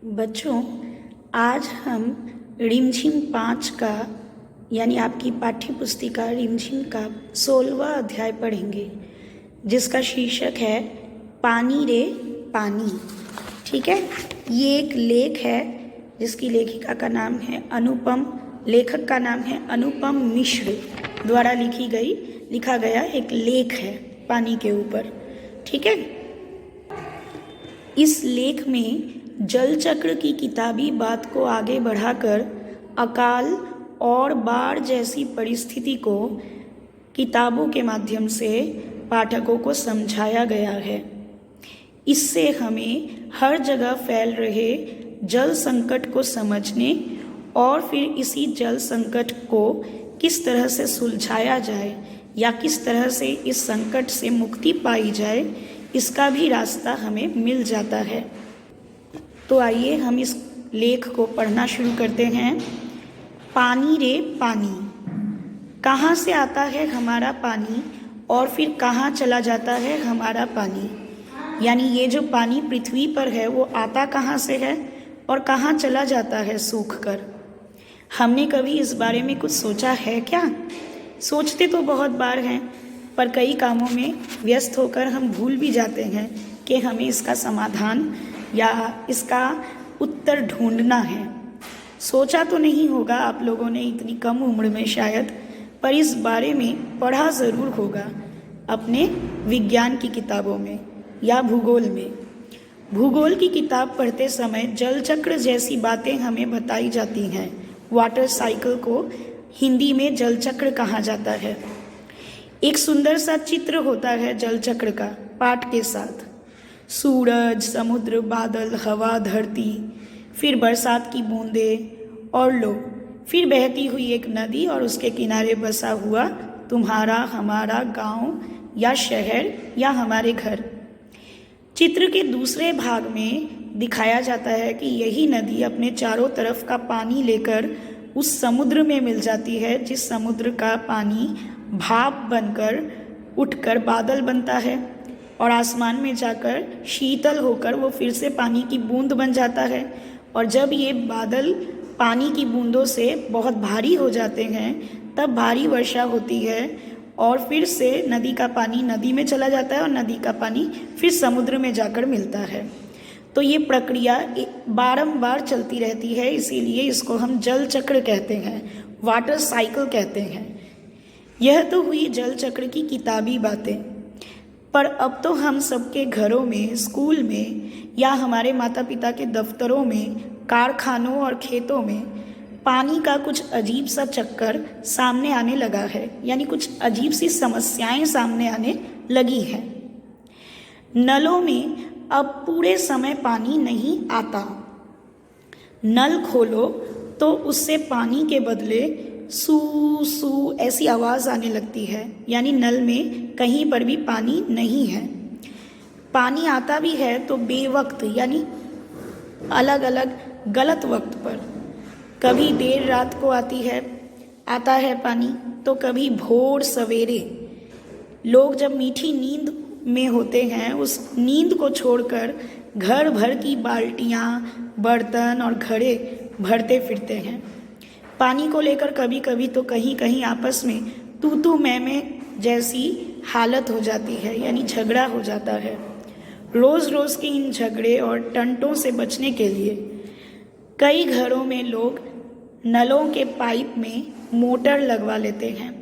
बच्चों, आज हम रिमझिम 5 का यानी आपकी पाठ्य पुस्तिका रिमझिम का 16वां अध्याय पढ़ेंगे, जिसका शीर्षक है पानी रे पानी। ठीक है, ये एक लेख है जिसकी लेखिका का नाम है अनुपम, लेखक का नाम है अनुपम मिश्र द्वारा लिखा गया एक लेख है पानी के ऊपर। ठीक है, इस लेख में जल चक्र की किताबी बात को आगे बढ़ाकर अकाल और बाढ़ जैसी परिस्थिति को किताबों के माध्यम से पाठकों को समझाया गया है। इससे हमें हर जगह फैल रहे जल संकट को समझने और फिर इसी जल संकट को किस तरह से सुलझाया जाए या किस तरह से इस संकट से मुक्ति पाई जाए, इसका भी रास्ता हमें मिल जाता है। तो आइए हम इस लेख को पढ़ना शुरू करते हैं। पानी रे पानी, कहाँ से आता है हमारा पानी और फिर कहाँ चला जाता है हमारा पानी। यानी ये जो पानी पृथ्वी पर है वो आता कहाँ से है और कहाँ चला जाता है सूख कर। हमने कभी इस बारे में कुछ सोचा है क्या? सोचते तो बहुत बार हैं, पर कई कामों में व्यस्त होकर हम भूल भी जाते हैं कि हमें इसका समाधान या इसका उत्तर ढूंढना है। सोचा तो नहीं होगा आप लोगों ने इतनी कम उम्र में शायद, पर इस बारे में पढ़ा ज़रूर होगा अपने विज्ञान की किताबों में या भूगोल में। भूगोल की किताब पढ़ते समय जल चक्र जैसी बातें हमें बताई जाती हैं। वाटर साइकिल को हिंदी में जल चक्र कहा जाता है। एक सुंदर सा चित्र होता है जल चक्र का पाठ के साथ। सूरज, समुद्र, बादल, हवा, धरती, फिर बरसात की बूंदें और लोग, फिर बहती हुई एक नदी और उसके किनारे बसा हुआ तुम्हारा हमारा गांव या शहर या हमारे घर। चित्र के दूसरे भाग में दिखाया जाता है कि यही नदी अपने चारों तरफ का पानी लेकर उस समुद्र में मिल जाती है, जिस समुद्र का पानी भाप बनकर उठकर बादल बनता है और आसमान में जाकर शीतल होकर वो फिर से पानी की बूंद बन जाता है। और जब ये बादल पानी की बूंदों से बहुत भारी हो जाते हैं तब भारी वर्षा होती है और फिर से नदी का पानी नदी में चला जाता है और नदी का पानी फिर समुद्र में जाकर मिलता है। तो ये प्रक्रिया बारंबार चलती रहती है, इसीलिए इसको हम जल चक्र कहते हैं, वाटर साइकिल कहते हैं। यह तो हुई जल चक्र की किताबी बातें, पर अब तो हम सबके घरों में, स्कूल में या हमारे माता पिता के दफ्तरों में, कारखानों और खेतों में पानी का कुछ अजीब सा चक्कर सामने आने लगा है, यानी कुछ अजीब सी समस्याएं सामने आने लगी हैं। नलों में अब पूरे समय पानी नहीं आता। नल खोलो तो उससे पानी के बदले सू सू ऐसी आवाज़ आने लगती है, यानी नल में कहीं पर भी पानी नहीं है। पानी आता भी है तो बेवक्त, यानी अलग अलग गलत वक्त पर। कभी देर रात को आता है पानी, तो कभी भोर सवेरे। लोग जब मीठी नींद में होते हैं उस नींद को छोड़कर घर भर की बाल्टियाँ, बर्तन और घड़े भरते फिरते हैं। पानी को लेकर कभी कभी तो कहीं कहीं आपस में तू मैं जैसी हालत हो जाती है, यानी झगड़ा हो जाता है। रोज़ रोज़ के इन झगड़े और टंटों से बचने के लिए कई घरों में लोग नलों के पाइप में मोटर लगवा लेते हैं।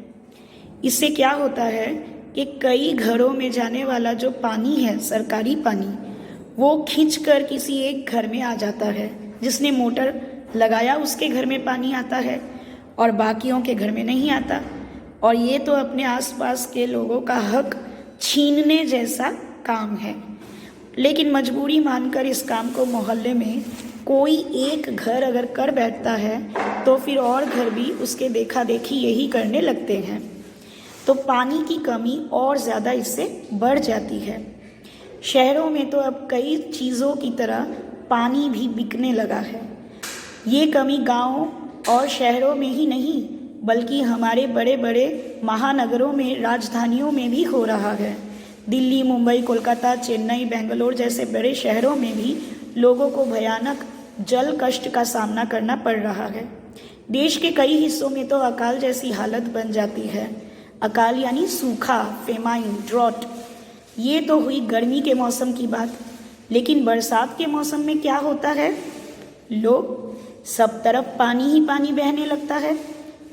इससे क्या होता है कि कई घरों में जाने वाला जो पानी है, सरकारी पानी, वो खींचकर किसी एक घर में आ जाता है। जिसने मोटर लगाया उसके घर में पानी आता है और बाकियों के घर में नहीं आता। और ये तो अपने आसपास के लोगों का हक छीनने जैसा काम है। लेकिन मजबूरी मानकर इस काम को मोहल्ले में कोई एक घर अगर कर बैठता है तो फिर और घर भी उसके देखा देखी यही करने लगते हैं। तो पानी की कमी और ज़्यादा इससे बढ़ जाती है। शहरों में तो अब कई चीज़ों की तरह पानी भी बिकने लगा है। ये कमी गाँव और शहरों में ही नहीं बल्कि हमारे बड़े बड़े महानगरों में, राजधानियों में भी हो रहा है। दिल्ली, मुंबई, कोलकाता, चेन्नई, बेंगलोर जैसे बड़े शहरों में भी लोगों को भयानक जल कष्ट का सामना करना पड़ रहा है। देश के कई हिस्सों में तो अकाल जैसी हालत बन जाती है। अकाल यानी सूखा, फेमाइन, ड्रॉट। ये तो हुई गर्मी के मौसम की बात, लेकिन बरसात के मौसम में क्या होता है? लोग सब तरफ पानी ही पानी बहने लगता है।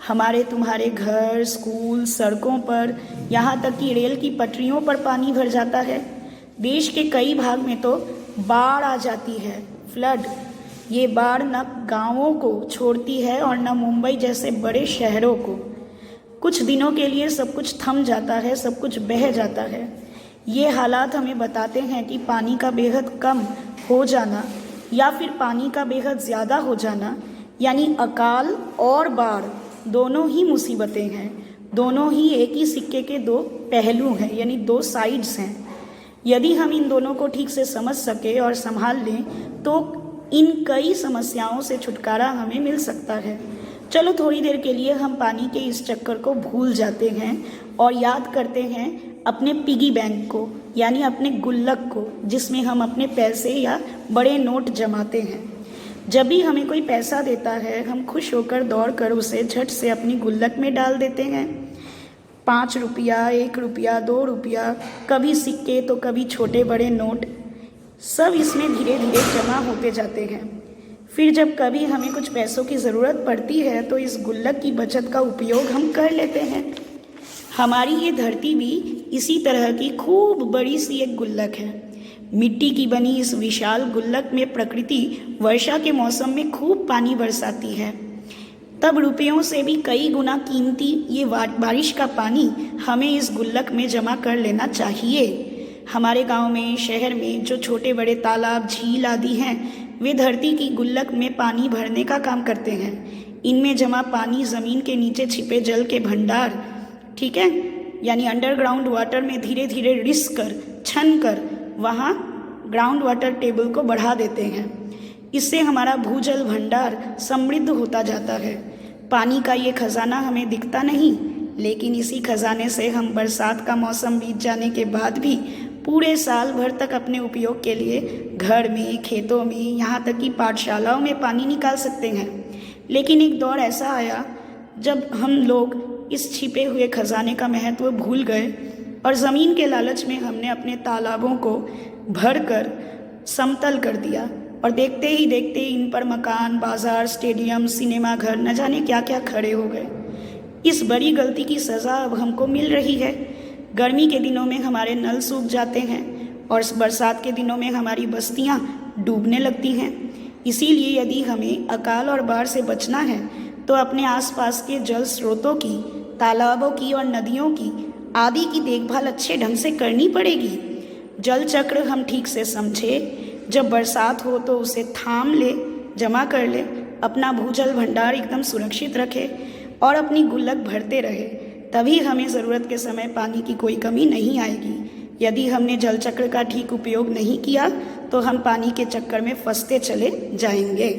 हमारे तुम्हारे घर, स्कूल, सड़कों पर, यहाँ तक कि रेल की पटरियों पर पानी भर जाता है। देश के कई भाग में तो बाढ़ आ जाती है, फ्लड। ये बाढ़ न गांवों को छोड़ती है और न मुंबई जैसे बड़े शहरों को। कुछ दिनों के लिए सब कुछ थम जाता है, सब कुछ बह जाता है। ये हालात हमें बताते हैं कि पानी का बेहद कम हो जाना या फिर पानी का बेहद ज़्यादा हो जाना, यानी अकाल और बाढ़ दोनों ही मुसीबतें हैं। दोनों ही एक ही सिक्के के दो पहलू हैं, यानी दो साइड्स हैं। यदि हम इन दोनों को ठीक से समझ सके और संभाल लें तो इन कई समस्याओं से छुटकारा हमें मिल सकता है। चलो थोड़ी देर के लिए हम पानी के इस चक्कर को भूल जाते हैं और याद करते हैं अपने पिगी बैंक को, यानी अपने गुल्लक को, जिसमें हम अपने पैसे या बड़े नोट जमाते हैं। जब भी हमें कोई पैसा देता है, हम खुश होकर दौड़कर उसे झट से अपनी गुल्लक में डाल देते हैं। 5 रुपया, 1 रुपया, 2 रुपया, कभी सिक्के तो कभी छोटे बड़े नोट, सब इसमें धीरे धीरे जमा होते जाते हैं। फिर जब कभी हमें कुछ पैसों की ज़रूरत पड़ती है तो इस गुल्लक की बचत का उपयोग हम कर लेते हैं। हमारी ये धरती भी इसी तरह की खूब बड़ी सी एक गुल्लक है। मिट्टी की बनी इस विशाल गुल्लक में प्रकृति वर्षा के मौसम में खूब पानी बरसाती है। तब रुपयों से भी कई गुना कीमती ये बारिश का पानी हमें इस गुल्लक में जमा कर लेना चाहिए। हमारे गांव में, शहर में जो छोटे बड़े तालाब, झील आदि हैं, वे धरती की गुल्लक में पानी भरने का काम करते हैं। इनमें जमा पानी ज़मीन के नीचे छिपे जल के भंडार, ठीक है, यानी अंडरग्राउंड वाटर में धीरे धीरे रिस कर, छन कर वहाँ ग्राउंड वाटर टेबल को बढ़ा देते हैं। इससे हमारा भूजल भंडार समृद्ध होता जाता है। पानी का ये खजाना हमें दिखता नहीं, लेकिन इसी खजाने से हम बरसात का मौसम बीत जाने के बाद भी पूरे साल भर तक अपने उपयोग के लिए घर में, खेतों में, यहाँ तक कि पाठशालाओं में पानी निकाल सकते हैं। लेकिन एक दौर ऐसा आया जब हम लोग इस छिपे हुए खजाने का महत्व भूल गए और ज़मीन के लालच में हमने अपने तालाबों को भरकर समतल कर दिया और देखते ही देखते इन पर मकान, बाजार, स्टेडियम, सिनेमा घर, न जाने क्या क्या खड़े हो गए। इस बड़ी गलती की सज़ा अब हमको मिल रही है। गर्मी के दिनों में हमारे नल सूख जाते हैं और बरसात के दिनों में हमारी बस्तियां डूबने लगती हैं। इसीलिए यदि हमें अकाल और बाढ़ से बचना है तो अपने आसपास के जल स्रोतों की, तालाबों की और नदियों की आदि की देखभाल अच्छे ढंग से करनी पड़ेगी। जल चक्र हम ठीक से समझे, जब बरसात हो तो उसे थाम ले, जमा कर ले, अपना भूजल भंडार एकदम सुरक्षित रखे और अपनी गुल्लक भरते रहे, तभी हमें ज़रूरत के समय पानी की कोई कमी नहीं आएगी। यदि हमने जल चक्र का ठीक उपयोग नहीं किया तो हम पानी के चक्कर में फंसते चले जाएंगे।